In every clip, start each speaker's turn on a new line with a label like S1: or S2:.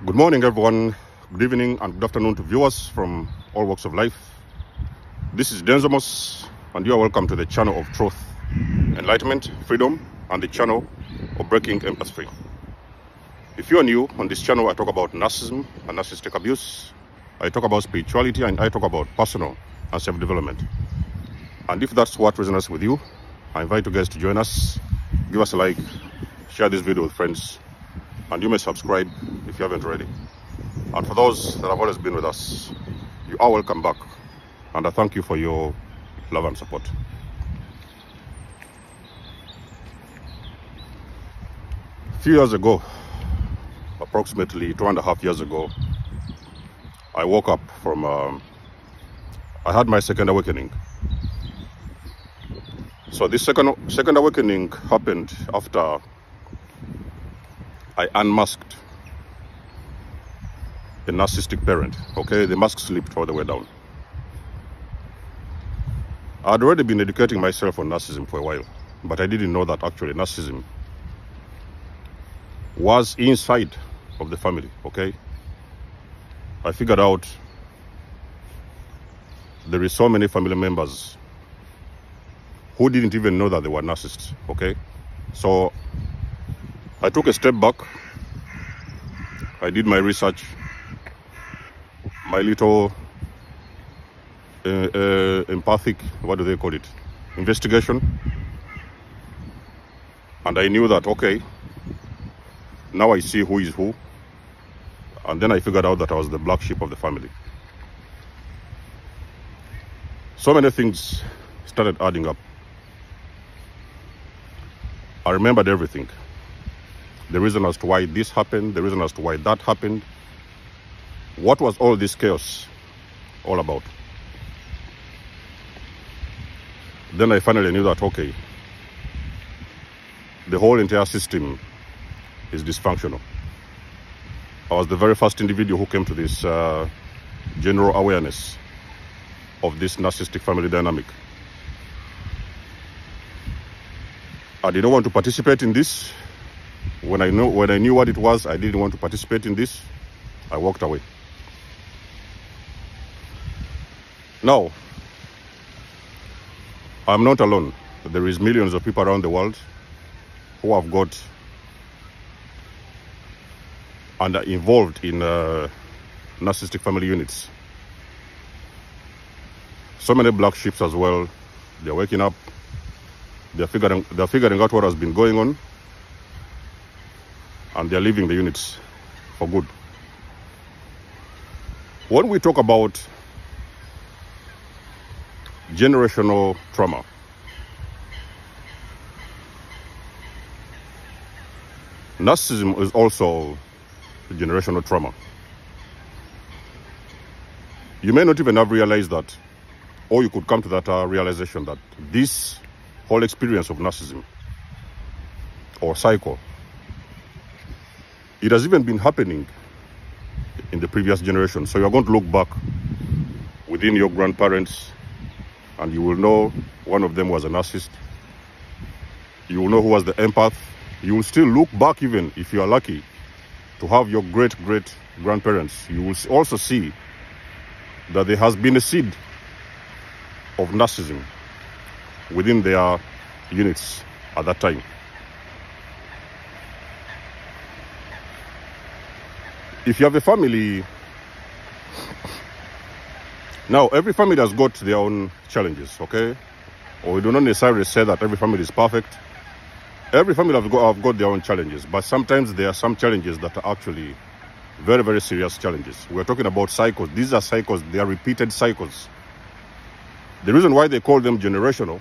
S1: Good morning, everyone. Good evening and good afternoon to viewers from all walks of life. This is Denzamos, and you are welcome to the channel of truth, enlightenment, freedom, and the channel of breaking empathy. If you are new on this channel, I talk about narcissism and narcissistic abuse. I talk about spirituality, and I talk about personal and self-development. And if that's what resonates with you, I invite you guys to join us. Give us a like, share this video with friends, and you may subscribe if you haven't already. And for those that have always been with us, you are welcome back, and I thank you for your love and support. A few years ago, approximately 2.5 years ago, I woke up from I had my second awakening. So this second awakening happened after I unmasked a narcissistic parent. Okay, the mask slipped all the way down. I'd already been educating myself on narcissism for a while, but I didn't know that actually narcissism was inside of the family. Okay, I figured out there is so many family members who didn't even know that they were narcissists. Okay, so I took a step back. I did my research, my little empathic, what do they call it, investigation, and I knew that, okay, now I see who is who. And then I figured out that I was the black sheep of the family. So many things started adding up. I remembered everything. The reason as to why this happened, the reason as to why that happened. What was all this chaos all about? Then I finally knew that, okay, the whole entire system is dysfunctional. I was the very first individual who came to this general awareness of this narcissistic family dynamic. I didn't want to participate in this. When I knew what it was, I didn't want to participate in this. I walked away. Now, I'm not alone. There is millions of people around the world who have got and are involved in narcissistic family units. So many black sheep as well. They're waking up. They're figuring out what has been going on, and they're leaving the units for good. When we talk about generational trauma, narcissism is also generational trauma. You may not even have realized that, or you could come to that realization that this whole experience of narcissism or cycle, it has even been happening in the previous generation. So you're going to look back within your grandparents, and you will know one of them was a narcissist. You will know who was the empath. You will still look back, even if you are lucky to have your great-great-grandparents. You will also see that there has been a seed of narcissism within their units at that time. If you have a family, now every family has got their own challenges, okay? Or we do not necessarily say that every family is perfect. Every family have got their own challenges, but sometimes there are some challenges that are actually very, very serious challenges. We're talking about cycles. These are cycles. They are repeated cycles. The reason why they call them generational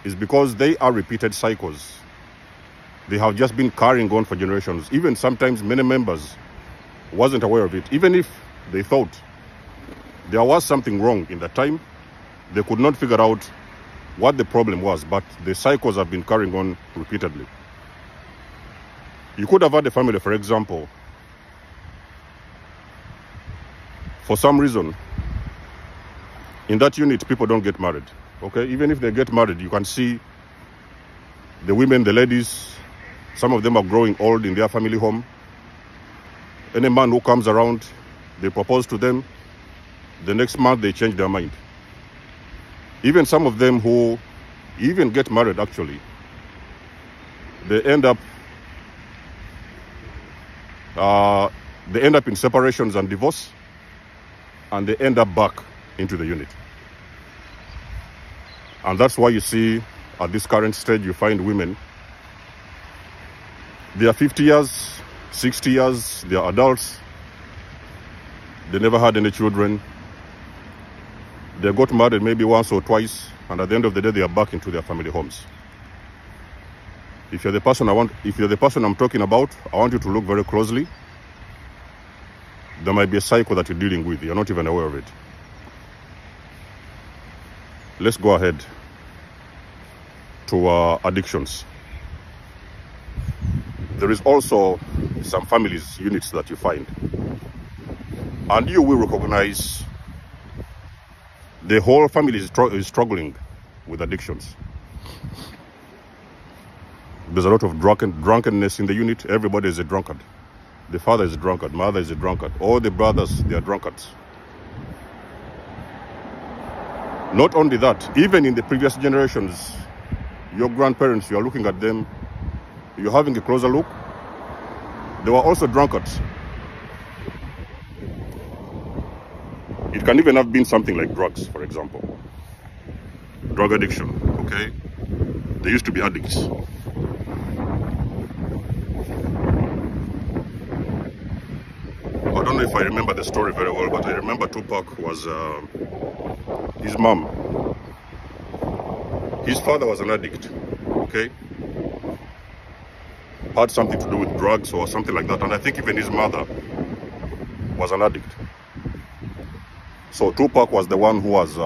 S1: is because they are repeated cycles. They have just been carrying on for generations. Even sometimes many members wasn't aware of it. Even if they thought there was something wrong in that time, they could not figure out what the problem was, but the cycles have been carrying on repeatedly. You could have had a family, for example, for some reason, in that unit, people don't get married. Okay, even if they get married, you can see the women, the ladies, some of them are growing old in their family home. Any man who comes around, they propose to them. The next month, they change their mind. Even some of them who even get married, actually, they end up in separations and divorce, and they end up back into the unit. And that's why you see at this current stage, you find women, they are 50 years, 60 years, they are adults, they never had any children, they got married maybe once or twice, and at the end of the day, they are back into their family homes. If you're the person I'm talking about, I want you to look very closely. There might be a cycle that you're dealing with. You're not even aware of it. Let's go ahead to addictions. There is also some families units that you find, and you will recognize the whole family is struggling with addictions. There's a lot of drunkenness in the unit. Everybody is a drunkard. The father is a drunkard, mother is a drunkard, all the brothers, they are drunkards. Not only that, even in the previous generations, your grandparents, you are looking at them, you're having a closer look, they were also drunkards. It can even have been something like drugs, for example. Drug addiction, okay? They used to be addicts. I don't know if I remember the story very well, but I remember Tupac was his mom. His father was an addict, okay? Had something to do with drugs or something like that, and I think even his mother was an addict. So Tupac was the one who was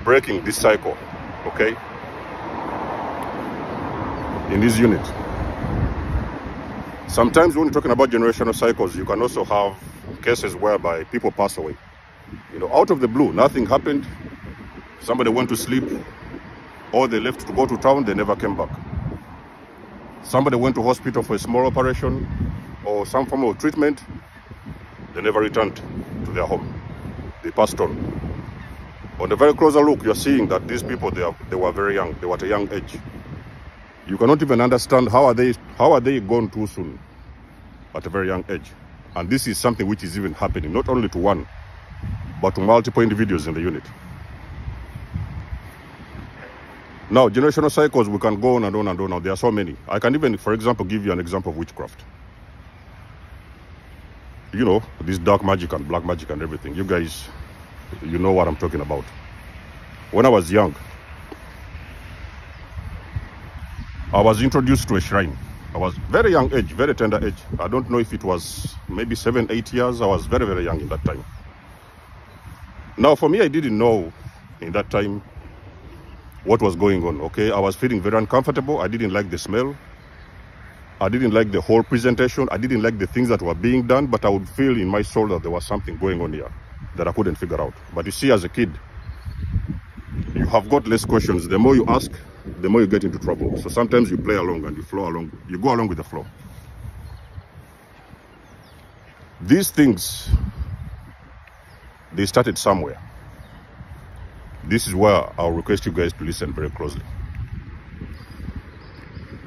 S1: breaking this cycle, okay, in his unit. Sometimes when you're talking about generational cycles, you can also have cases whereby people pass away. You know, out of the blue, nothing happened. Somebody went to sleep, or they left to go to town, they never came back. Somebody went to hospital for a small operation or some form of treatment, they never returned to their home. They passed on. On a very closer look, you're seeing that these people, they were very young. They were at a young age. You cannot even understand how are they gone too soon at a very young age. And this is something which is even happening, not only to one, but to multiple individuals in the unit. Now, generational cycles, we can go on and on and on. There are so many. I can even, for example, give you an example of witchcraft. You know, this dark magic and black magic and everything. You guys, you know what I'm talking about. When I was young, I was introduced to a shrine. I was very young age, very tender age. I don't know if it was maybe 7, 8 years. I was very, very young in that time. Now, for me, I didn't know in that time what was going on, okay? I was feeling very uncomfortable. I didn't like the smell. I didn't like the whole presentation. I didn't like the things that were being done, but I would feel in my soul that there was something going on here that I couldn't figure out. But you see, as a kid, you have got less questions. The more you ask, the more you get into trouble. So sometimes you play along and you flow along. You go along with the flow. These things, they started somewhere. This is where I'll request you guys to listen very closely.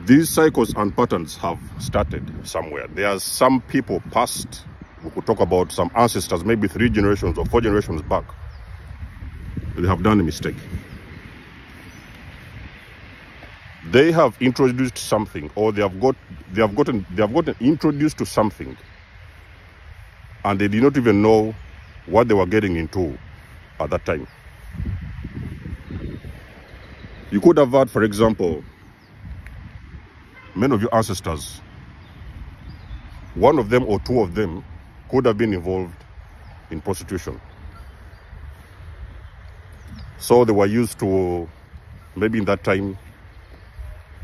S1: These cycles and patterns have started somewhere. There are some people past, we could talk about some ancestors, maybe 3 generations or 4 generations back. They have done a mistake. They have introduced something, or they have gotten introduced to something, and they did not even know what they were getting into at that time. You could have had, for example, many of your ancestors, one of them or 2 of them could have been involved in prostitution. So they were used to, maybe in that time,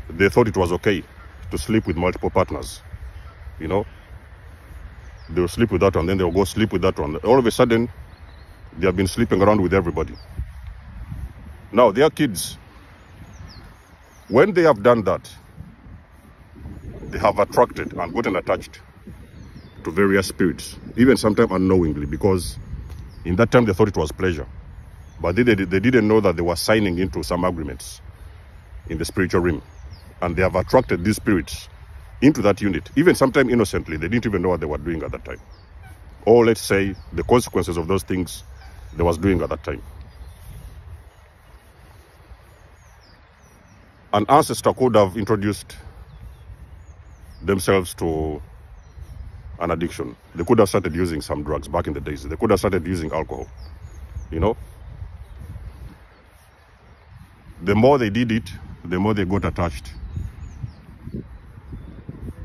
S1: they thought it was okay to sleep with multiple partners. You know, they'll sleep with that one, then they'll go sleep with that one. All of a sudden, they have been sleeping around with everybody. Now, their kids, when they have done that, they have attracted and gotten attached to various spirits, even sometimes unknowingly, because in that time they thought it was pleasure. But they didn't know that they were signing into some agreements in the spiritual realm. And they have attracted these spirits into that unit, even sometimes innocently. They didn't even know what they were doing at that time. Or let's say the consequences of those things they was doing at that time. An ancestor could have introduced themselves to an addiction. They could have started using some drugs back in the days. They could have started using alcohol, you know. The more they did it, the more they got attached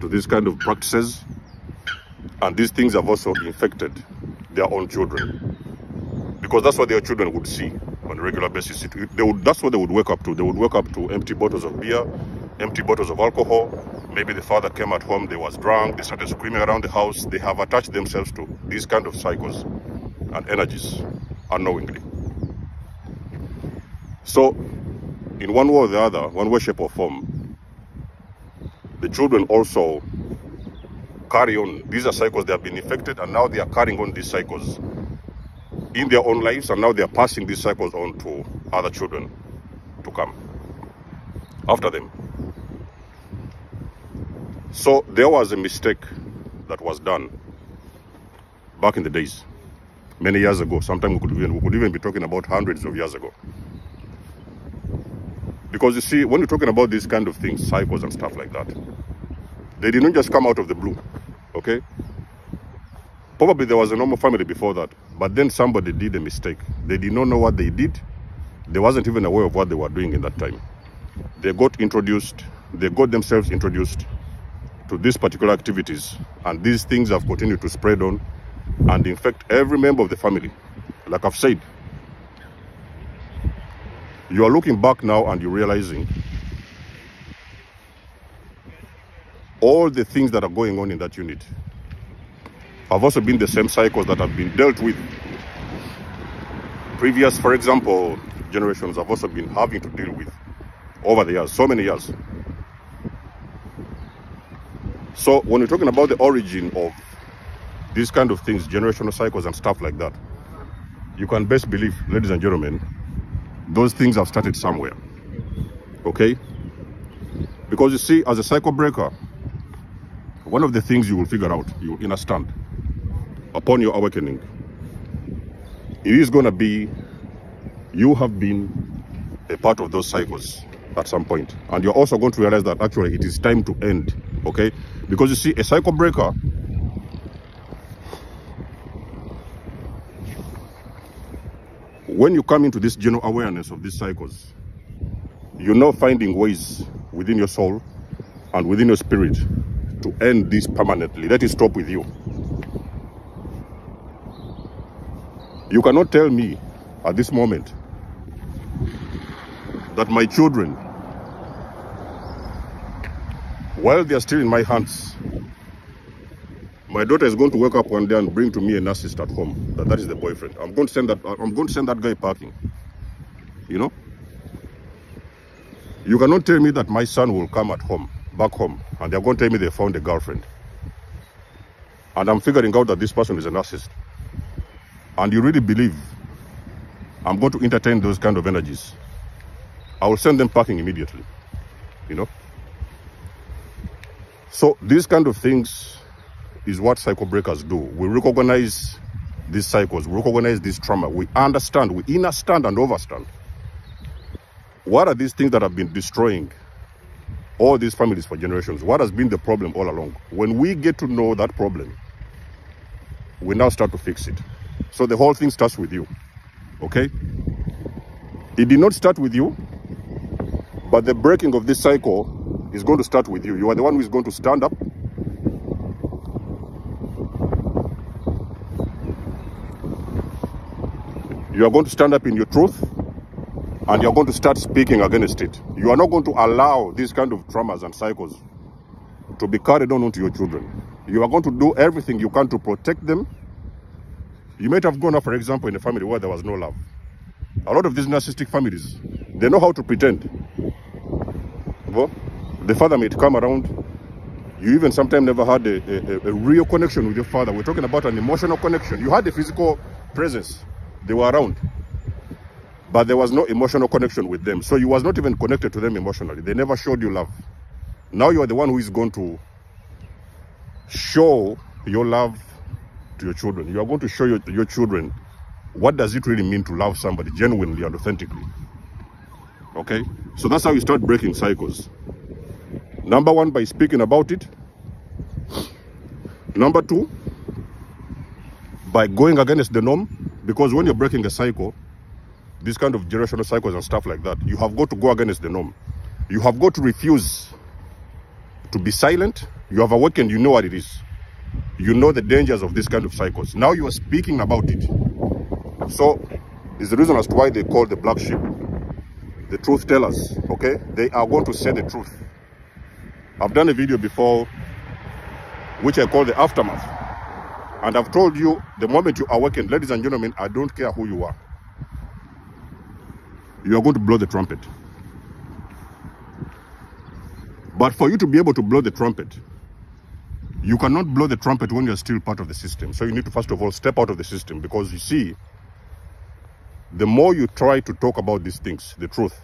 S1: to these kind of practices. And these things have also infected their own children, because that's what their children would see on a regular basis. That's what they would wake up to. They would wake up to empty bottles of beer, empty bottles of alcohol. Maybe the father came at home, they was drunk, they started screaming around the house. They have attached themselves to these kind of cycles and energies unknowingly. So, in one way or the other, one way, shape or form, the children also carry on. These are cycles they have been infected, and now they are carrying on these cycles in their own lives, and now they are passing these cycles on to other children to come after them. So there was a mistake that was done back in the days, many years ago. Sometimes we could even be talking about hundreds of years ago. Because you see, when you're talking about these kind of things, cycles and stuff like that, they didn't just come out of the blue, okay? Probably there was a normal family before that, but then somebody did a mistake. They did not know what they did. They wasn't even aware of what they were doing in that time. They got themselves introduced to these particular activities, and these things have continued to spread on and infect every member of the family. Like I've said, you are looking back now and you're realizing all the things that are going on in that unit have also been the same cycles that have been dealt with. Previous, for example, generations have also been having to deal with over the years, so many years. So when we're talking about the origin of these kind of things, generational cycles and stuff like that, you can best believe, ladies and gentlemen, those things have started somewhere, okay? Because you see, as a cycle breaker, one of the things you will figure out, you understand, upon your awakening, it is going to be, you have been a part of those cycles at some point. And you're also going to realize that actually it is time to end, okay? Because you see, a cycle breaker, when you come into this general awareness of these cycles, you're now finding ways within your soul and within your spirit to end this permanently. Let it stop with you. You cannot tell me at this moment that my children, while they are still in my hands, my daughter is going to wake up one day and bring to me a narcissist at home. That is the boyfriend. I'm going to send that guy packing. You know? You cannot tell me that my son will come back home, and they're going to tell me they found a girlfriend. And I'm figuring out that this person is a narcissist. And you really believe I'm going to entertain those kind of energies? I will send them packing immediately. You know? So these kind of things is what cycle breakers do. We recognize these cycles, we recognize this trauma, we understand, we understand and overstand. What are these things that have been destroying all these families for generations? What has been the problem all along? When we get to know that problem, we now start to fix it. So the whole thing starts with you, okay? It did not start with you, but the breaking of this cycle is going to start with you. You are the one who is going to stand up. You are going to stand up in your truth, and you're going to start speaking against it. You are not going to allow these kind of traumas and cycles to be carried on onto your children. You are going to do everything you can to protect them. You might have grown up, for example, in a family where there was no love. A lot of these narcissistic families, they know how to pretend. Well, the father might come around, You even sometimes never had a real connection with your father. We're talking about an emotional connection. You had a physical presence. They were around. But there was no emotional connection with them. So you was not even connected to them emotionally. They never showed you love. Now you are the one who is going to show your love to your children. You are going to show your children what does it really mean to love somebody genuinely and authentically. Okay? So that's how you start breaking cycles. Number one, by speaking about it. Number two, by going against the norm. Because when you're breaking a cycle, this kind of generational cycles and stuff like that, you have got to go against the norm. You have got to refuse to be silent. You have awakened, you know what it is. You know the dangers of this kind of cycles. Now you are speaking about it. So, it's the reason as to why they call the black sheep the truth tellers, okay? They are going to say the truth. I've done a video before, which I call the aftermath. And I've told you, the moment you awaken, ladies and gentlemen, I don't care who you are. You are going to blow the trumpet. But for you to be able to blow the trumpet, you cannot blow the trumpet when you're still part of the system. So you need to, first of all, step out of the system. Because you see, the more you try to talk about these things, the truth,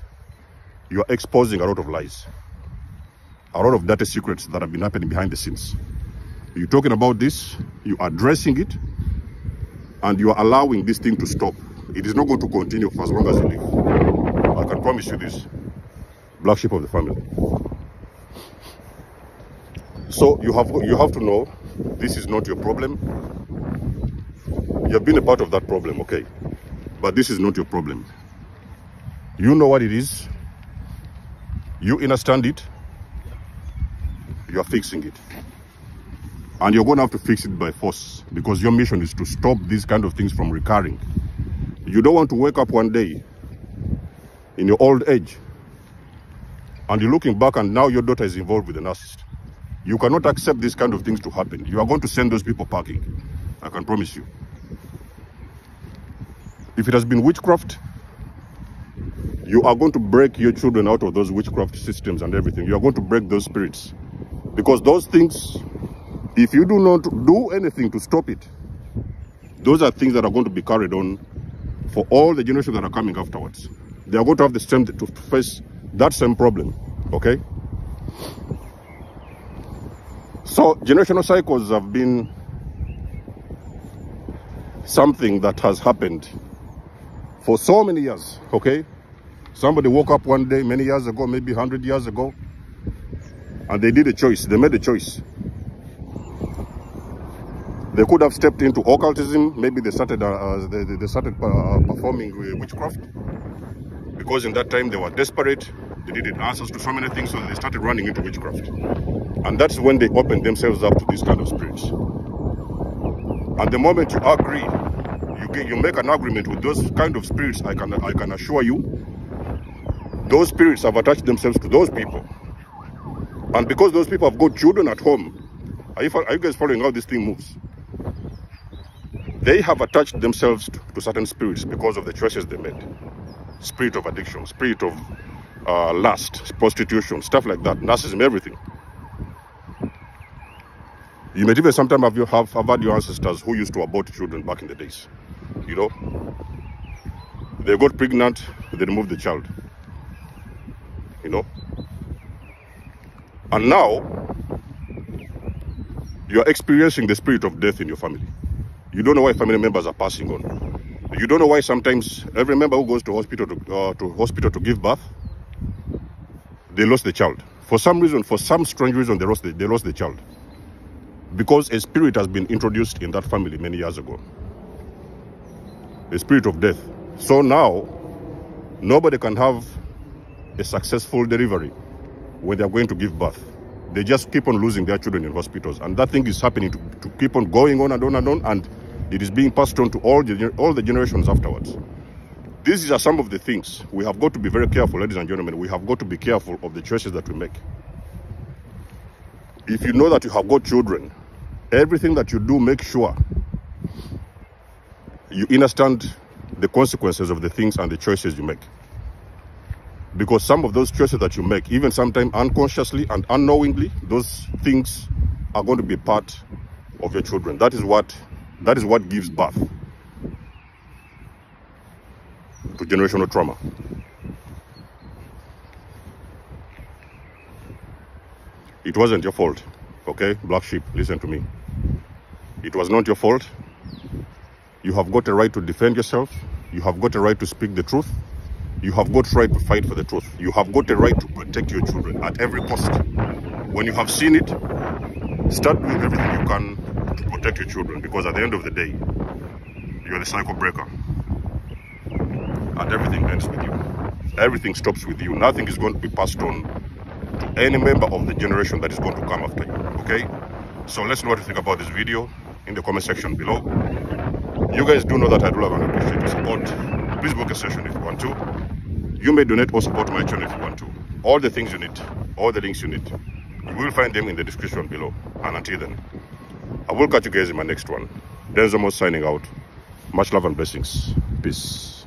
S1: you are exposing a lot of lies. A lot of dirty secrets that have been happening behind the scenes. You're talking about this, you are addressing it, and you are allowing this thing to stop. It is not going to continue for as long as you live. I can promise you this. Black sheep of the family. So you have to know this is not your problem. You have been a part of that problem, okay? But this is not your problem. You know what it is. You understand it. You are fixing it. And you're going to have to fix it by force, because your mission is to stop these kind of things from recurring. You don't want to wake up one day in your old age and you're looking back and now your daughter is involved with a narcissist. You cannot accept these kind of things to happen. You are going to send those people packing. I can promise you. If it has been witchcraft, you are going to break your children out of those witchcraft systems and everything. You are going to break those spirits. Because those things, if you do not do anything to stop it, those are things that are going to be carried on for all the generations that are coming afterwards. They are going to have the strength to face that same problem, okay? So, generational cycles have been something that has happened for so many years, okay? Somebody woke up one day many years ago, maybe 100 years ago, and they did a choice. They made a choice. They could have stepped into occultism. Maybe they started performing witchcraft, because in that time they were desperate. They needed answers to so many things, so they started running into witchcraft. And that's when they opened themselves up to these kind of spirits. And the moment you agree, you make an agreement with those kind of spirits, I can assure you, those spirits have attached themselves to those people. And because those people have got children at home, are you guys following how this thing moves? They have attached themselves to certain spirits because of the choices they made. Spirit of addiction, spirit of lust, prostitution, stuff like that, narcissism, everything. You may even sometimes have had your ancestors who used to abort children back in the days. You know, they got pregnant, they removed the child. You know, and now you are experiencing the spirit of death in your family. You don't know why family members are passing on. You don't know why sometimes every member who goes to hospital to give birth, they lost the child. For some reason, for some strange reason, they lost the child. Because a spirit has been introduced in that family many years ago. A spirit of death. So now, nobody can have a successful delivery when they are going to give birth. They just keep on losing their children in hospitals. And that thing is happening to keep on going on and on and on. And it is being passed on to all the generations afterwards. These are some of the things. We have got to be very careful, ladies and gentlemen. We have got to be careful of the choices that we make. If you know that you have got children, everything that you do, make sure you understand the consequences of the things and the choices you make. Because some of those choices that you make, even sometimes unconsciously and unknowingly, those things are going to be part of your children. That is what gives birth to generational trauma. It wasn't your fault, okay? Black sheep, listen to me. It was not your fault. You have got a right to defend yourself. You have got a right to speak the truth. You have got a right to fight for the truth. You have got a right to protect your children at every cost. When you have seen it, start doing everything you can to protect your children, because at the end of the day, you're the cycle breaker. And everything ends with you. Everything stops with you. Nothing is going to be passed on to any member of the generation that is going to come after you, okay? So let's know what you think about this video in the comment section below. You guys do know that I do love and appreciate your support. Please book a session if you want to. You may donate or support my channel if you want to. All the things you need, all the links you need, you will find them in the description below. And until then, I will catch you guys in my next one. Denzomo signing out. Much love and blessings. Peace.